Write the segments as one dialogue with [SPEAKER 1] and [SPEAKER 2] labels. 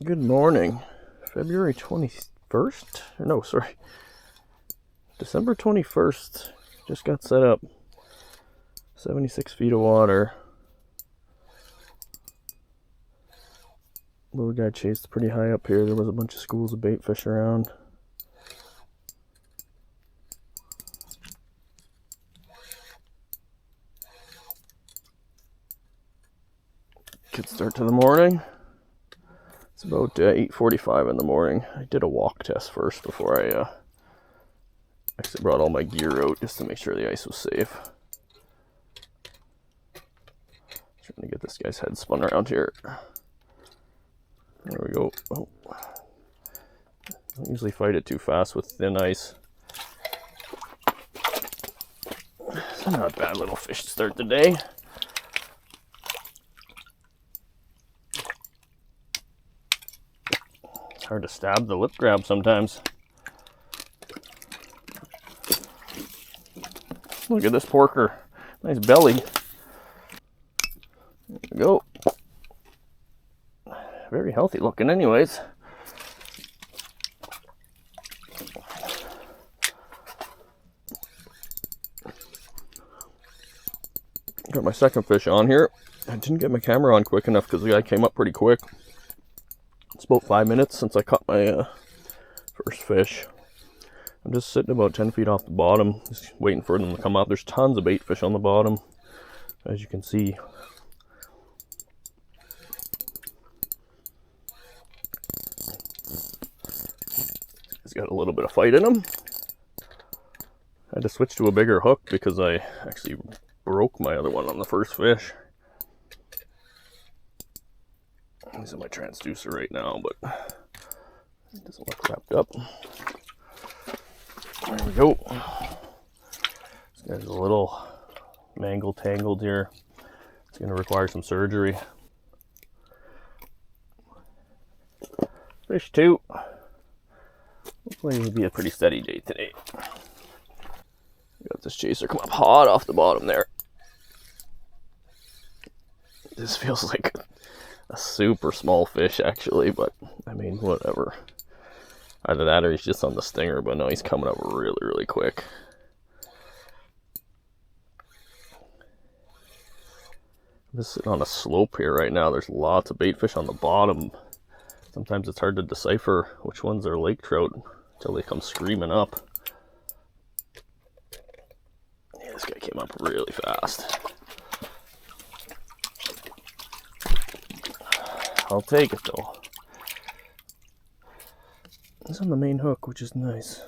[SPEAKER 1] Good morning. February 21st? No, sorry. December 21st. Just got set up. 76 feet of water. Little guy chased pretty high up here. There was a bunch of schools of bait fish around. Good start to the morning. It's about 8:45 in the morning. I did a walk test first before I actually brought all my gear out just to make sure the ice was safe. Trying to get this guy's head spun around here. There we go. Oh. Don't usually fight it too fast with thin ice. So not a bad little fish to start the day. It's hard to stab the lip grab sometimes. Look at this porker. Nice belly. There we go. Very healthy looking anyways. Got my second fish on here. I didn't get my camera on quick enough because the guy came up pretty quick. It's about 5 minutes since I caught my first fish. I'm just sitting about 10 feet off the bottom, just waiting for them to come up. There's tons of bait fish on the bottom, as you can see. He's got a little bit of fight in him. I had to switch to a bigger hook because I actually broke my other one on the first fish. He's in my transducer right now, but it doesn't look wrapped up. There we go. This guy's a little tangled here. It's going to require some surgery. Fish two. Hopefully it'll be a pretty steady day today. Got this chaser come up hot off the bottom there. This feels like a super small fish actually, but I mean, whatever. Either that or he's just on the stinger, but no, he's coming up really, really quick. I'm just sitting on a slope here right now. There's lots of bait fish on the bottom. Sometimes it's hard to decipher which ones are lake trout until they come screaming up. Yeah, this guy came up really fast. I'll take it though. He's on the main hook, which is nice.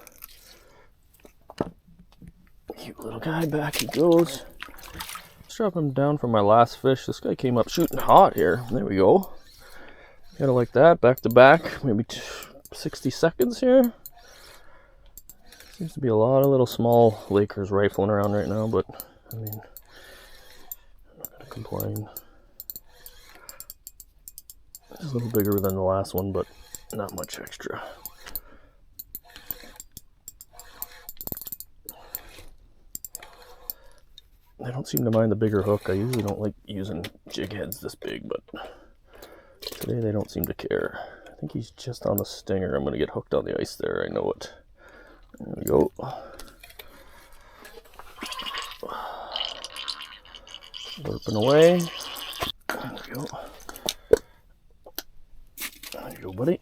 [SPEAKER 1] Cute little guy, back he goes. Let's drop him down for my last fish. This guy came up shooting hot here. There we go. Gotta like that, back to back, maybe 60 seconds here. Seems to be a lot of little small Lakers rifling around right now, but I mean, I'm not gonna complain. It's a little bigger than the last one, but not much extra. I don't seem to mind the bigger hook. I usually don't like using jig heads this big, but today they don't seem to care. I think he's just on the stinger. I'm going to get hooked on the ice there. I know it. There we go. Burping away. There we go. There you go, buddy.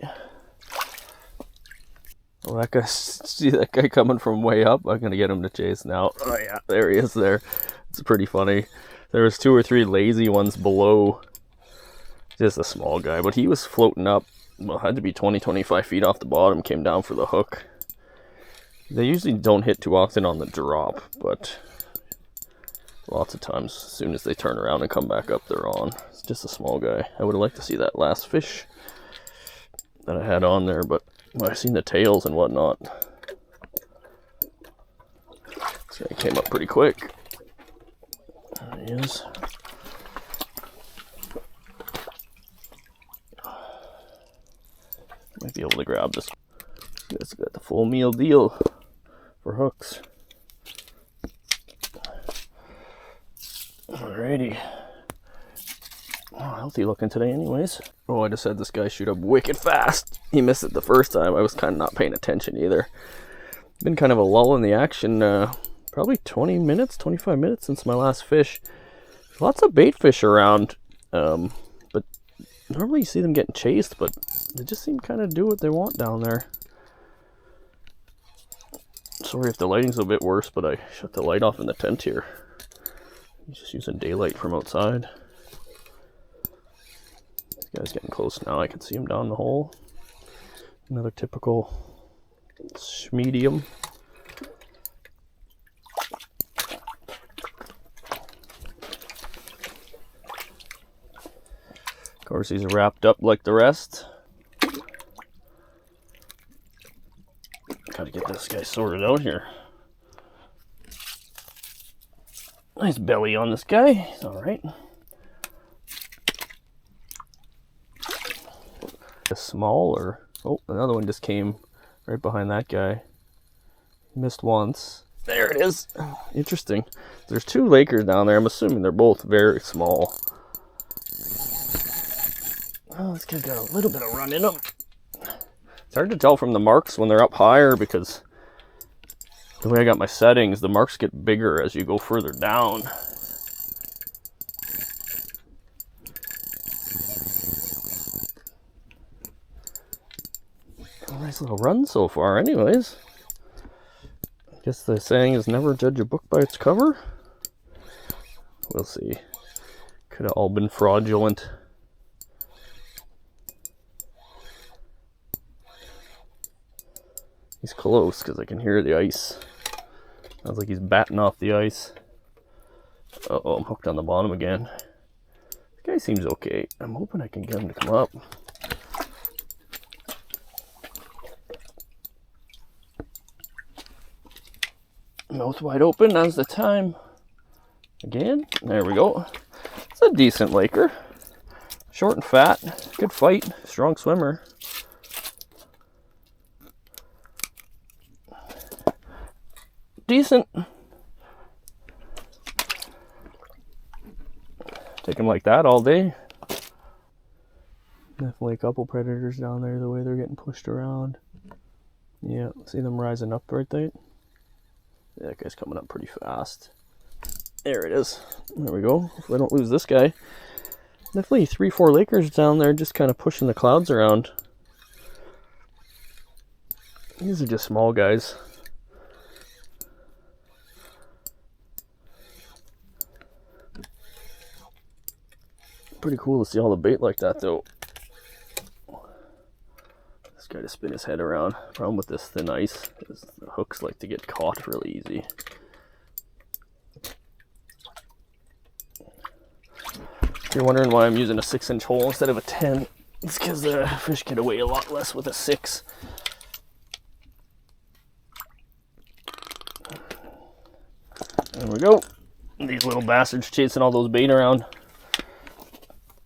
[SPEAKER 1] Well, that guy, see that guy coming from way up? I'm going to get him to chase now. Oh yeah, there he is there. It's pretty funny. There was 2 or 3 lazy ones below. Just a small guy, but he was floating up. Well, had to be 20-25 feet off the bottom, came down for the hook. They usually don't hit too often on the drop, but lots of times, as soon as they turn around and come back up, they're on. It's just a small guy. I would have liked to see that last fish that I had on there, but I've seen the tails and whatnot. So he came up pretty quick. There he is. Might be able to grab this. It's got the full meal deal for hooks. Alrighty. Oh, healthy looking today anyways. Oh, I just had this guy shoot up wicked fast. He missed it the first time. I was kind of not paying attention either. Been kind of a lull in the action, probably 20 minutes, 25 minutes since my last fish. Lots of bait fish around, but normally you see them getting chased, but they just seem kind of do what they want down there. Sorry if the lighting's a bit worse, but I shut the light off in the tent here. I'm just using daylight from outside. This guy's getting close now. I can see him down the hole. Another typical medium. Of course, he's wrapped up like the rest. Gotta get this guy sorted out here. Nice belly on this guy. He's all right. A smaller. Oh, another one just came right behind that guy. Missed once. There it is. Interesting. There's two Lakers down there. I'm assuming they're both very small. Oh, this guy's got a little bit of run in him. It's hard to tell from the marks when they're up higher because the way I got my settings, the marks get bigger as you go further down. Nice little run so far anyways. I guess the saying is never judge a book by its cover. We'll see. Could have all been fraudulent. He's close because I can hear the ice. Sounds like he's batting off the ice. Uh-oh, I'm hooked on the bottom again. This guy seems okay. I'm hoping I can get him to come up. Mouth wide open, now's the time. Again, there we go. It's a decent Laker. Short and fat, good fight, strong swimmer. Decent. Take him like that all day. Definitely a couple predators down there the way they're getting pushed around. Yeah, see them rising up right there? Yeah, that guy's coming up pretty fast. There it is. There we go. Hopefully I don't lose this guy. Definitely 3-4 Lakers down there just kind of pushing the clouds around. These are just small guys. Pretty cool to see all the bait like that though. This guy to spin his head around. Problem with this thin ice is the hooks like to get caught really easy. If you're wondering why I'm using a 6-inch hole instead of a 10, it's because the fish get away a lot less with a 6. There we go. These little bastards chasing all those bait around.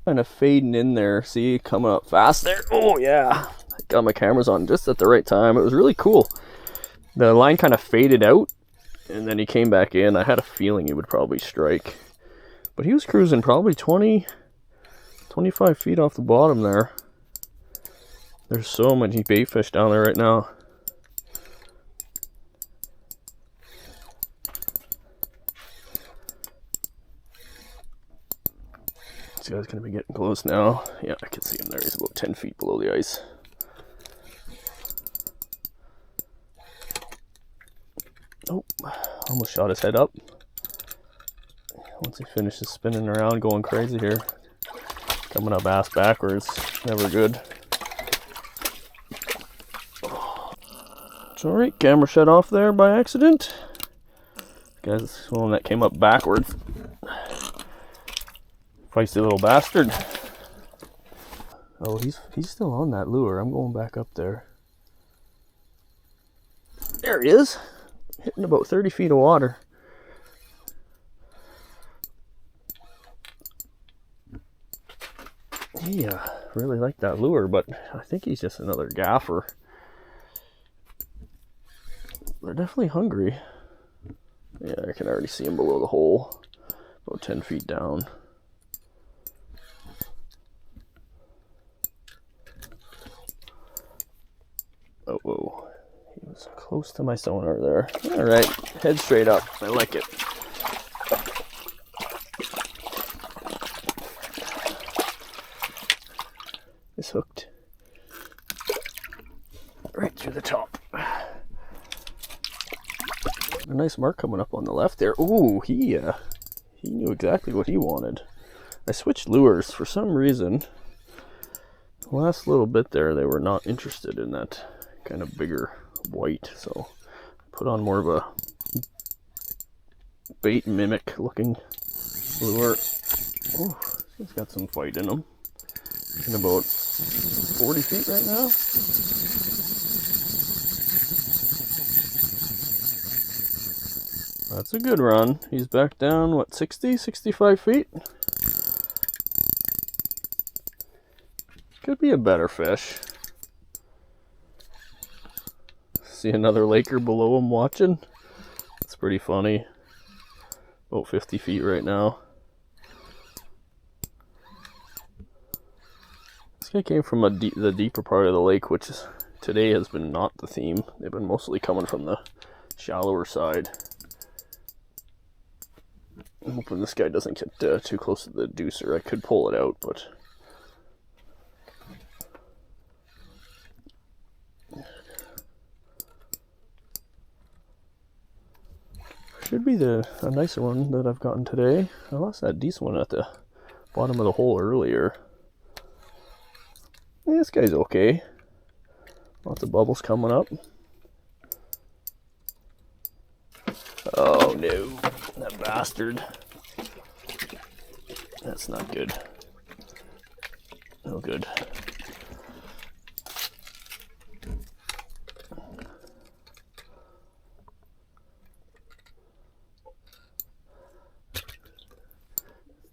[SPEAKER 1] Kind of fading in there. See, coming up fast there. Oh yeah, got my cameras on just at the right time. It was really cool. The line kind of faded out and then he came back in. I had a feeling he would probably strike, but he was cruising probably 20-25 feet off the bottom there. There's so many bait fish down there right now. This guy's going to be getting close now. Yeah, I can see him there. He's about 10 feet below the ice. Oh, almost shot his head up. Once he finishes spinning around, going crazy here. Coming up ass backwards. Never good. It's alright, camera shut off there by accident. Guy's the one that came up backwards. Feisty little bastard. Oh, he's still on that lure. I'm going back up there. There he is. Hitting about 30 feet of water. Yeah, really like that lure, but I think he's just another gaffer. They're definitely hungry. Yeah, I can already see him below the hole. About 10 feet down. Oh, whoa. He was close to my sonar there. All right, head straight up. I like it. It's hooked right through the top. A nice mark coming up on the left there. Ooh, he knew exactly what he wanted. I switched lures for some reason. The last little bit there, they were not interested in that kind of bigger white, so I put on more of a bait mimic looking lure. Oh, he's got some fight in him. In about 40 feet right now. That's a good run. He's back down, what, 60, 65 feet? Could be a better fish. See another laker below him watching. It's pretty funny. About 50 feet right now. This guy came from the deeper part of the lake, which is, today has been not the theme. They've been mostly coming from the shallower side. I'm hoping this guy doesn't get too close to the deucer. I could pull it out, but should be a nicer one that I've gotten today. I lost that decent one at the bottom of the hole earlier. Yeah, this guy's okay. Lots of bubbles coming up. Oh no, that bastard. That's not good. No good.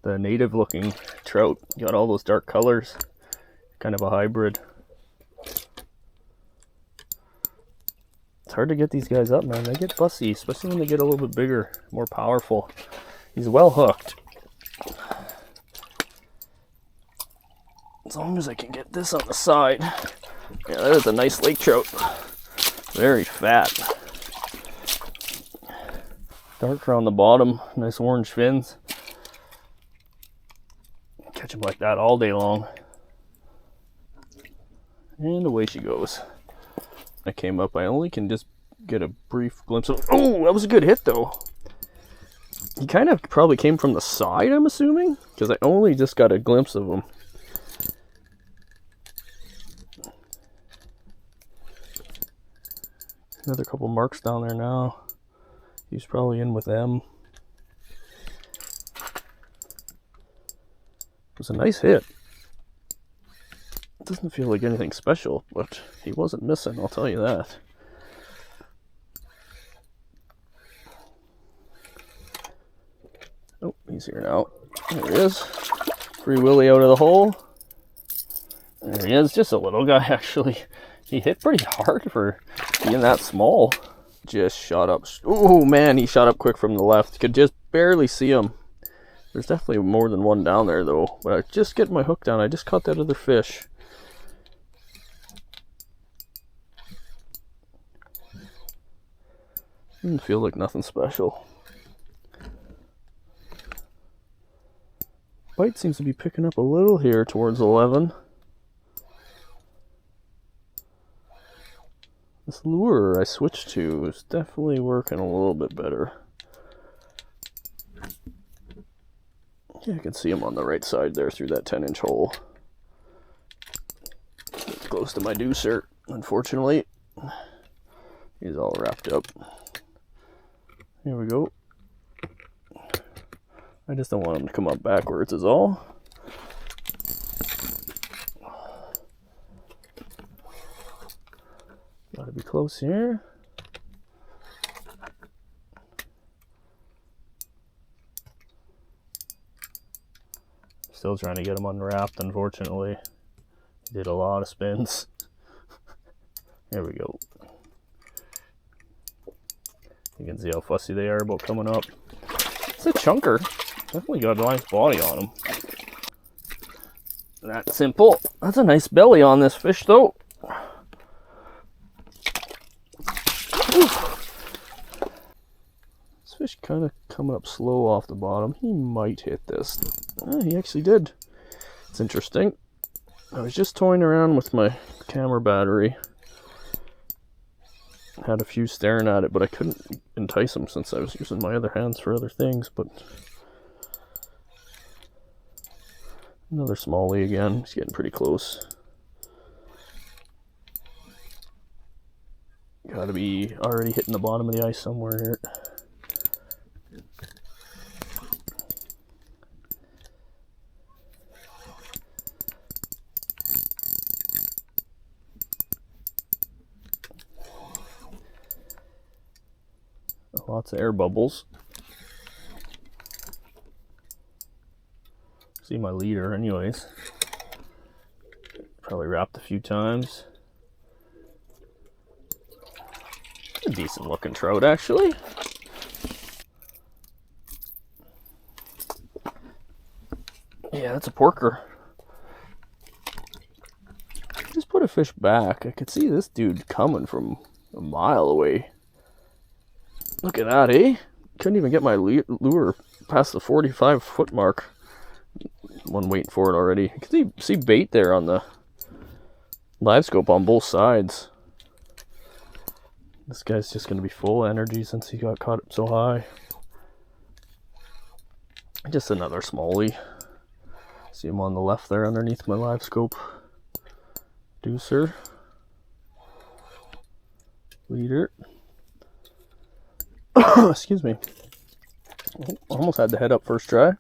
[SPEAKER 1] The native looking trout, got all those dark colors, kind of a hybrid. It's hard to get these guys up, man. They get fussy, especially when they get a little bit bigger, more powerful. He's well hooked. As long as I can get this on the side. Yeah, that is a nice lake trout. Very fat. Darker on the bottom, nice orange fins. Catch him like that all day long. And away she goes. I came up, I only can just get a brief glimpse of, oh, that was a good hit though. He kind of probably came from the side, I'm assuming, because I only just got a glimpse of him. Another couple marks down there now. He's probably in with them. It was a nice hit. It doesn't feel like anything special, but he wasn't missing, I'll tell you that. Oh, he's here now. There he is. Free Willy out of the hole. There he is, just a little guy actually. He hit pretty hard for being that small. Just shot up. Oh man, he shot up quick from the left. Could just barely see him. There's definitely more than one down there though. But I just get my hook down. I just caught that other fish. Didn't feel like nothing special. Bite seems to be picking up a little here towards 11. This lure I switched to is definitely working a little bit better. Yeah, I can see him on the right side there through that 10-inch hole. It's close to my deucer, unfortunately. He's all wrapped up. Here we go. I just don't want him to come up backwards is all. Gotta be close here. Still trying to get him unwrapped, unfortunately. Did a lot of spins. Here we go. You can see how fussy they are about coming up. It's a chunker. Definitely got a nice body on him. That simple. That's a nice belly on this fish though. fish kind of coming up slow off the bottom. He might hit this. He actually did. It's interesting. I was just toying around with my camera battery. Had a few staring at it, but I couldn't entice them since I was using my other hands for other things. But another smallie again. He's getting pretty close. Gotta be already hitting the bottom of the ice somewhere here. Lots of air bubbles. See my leader anyways. Probably wrapped a few times. A decent looking trout actually. Yeah, that's a porker. Just put a fish back. I could see this dude coming from a mile away. Look at that, eh? Couldn't even get my lure past the 45-foot mark. One waiting for it already. You can see bait there on the live scope on both sides. This guy's just going to be full of energy since he got caught up so high. Just another smallie. See him on the left there underneath my live scope. Deucer. Leader. Excuse me. Almost had the head up first try.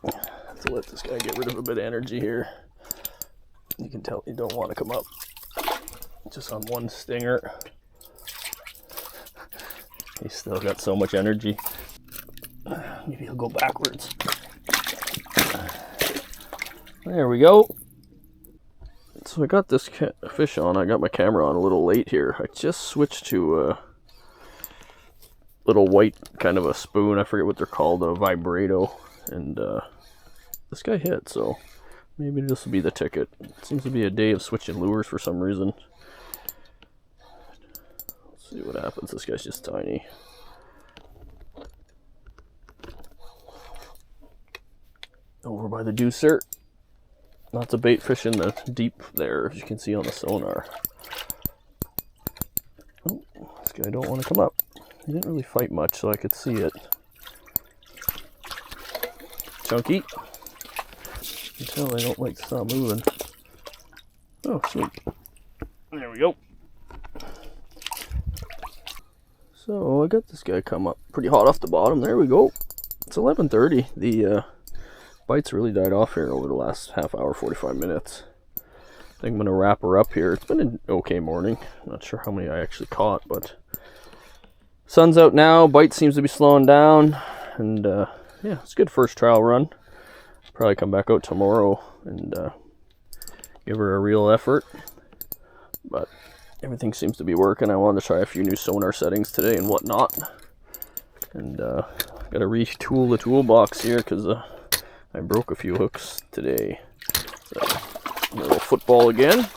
[SPEAKER 1] Have to let this guy get rid of a bit of energy here. You can tell you don't want to come up just on one stinger. He's still got so much energy. Maybe he'll go backwards. There we go. So I got this fish on. I got my camera on a little late here. I just switched to a little white kind of a spoon. I forget what they're called, a vibrato. And this guy hit, so maybe this will be the ticket. It seems to be a day of switching lures for some reason. Let's see what happens. This guy's just tiny. Over by the deucer. Lots of bait fish in the deep there, as you can see on the sonar. Oh, this guy don't want to come up. He didn't really fight much, so I could see it. Chunky. You can tell they don't like to stop moving. Oh, sweet. There we go. So I got this guy come up pretty hot off the bottom. There we go. It's 11:30. The bites really died off here over the last half hour, 45 minutes. I think I'm going to wrap her up here. It's been an okay morning. Not sure how many I actually caught, but sun's out now. Bite seems to be slowing down. And yeah, it's a good first trial run. Probably come back out tomorrow and give her a real effort. But everything seems to be working. I wanted to try a few new sonar settings today and whatnot. And got to retool the toolbox here because I broke a few hooks today. So, a little football again.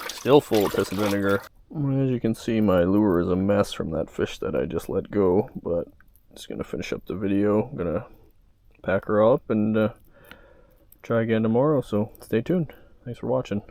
[SPEAKER 1] Still full of piss and vinegar. As you can see, my lure is a mess from that fish that I just let go, but I'm just going to finish up the video. I'm going to pack her up and try again tomorrow, so stay tuned. Thanks for watching.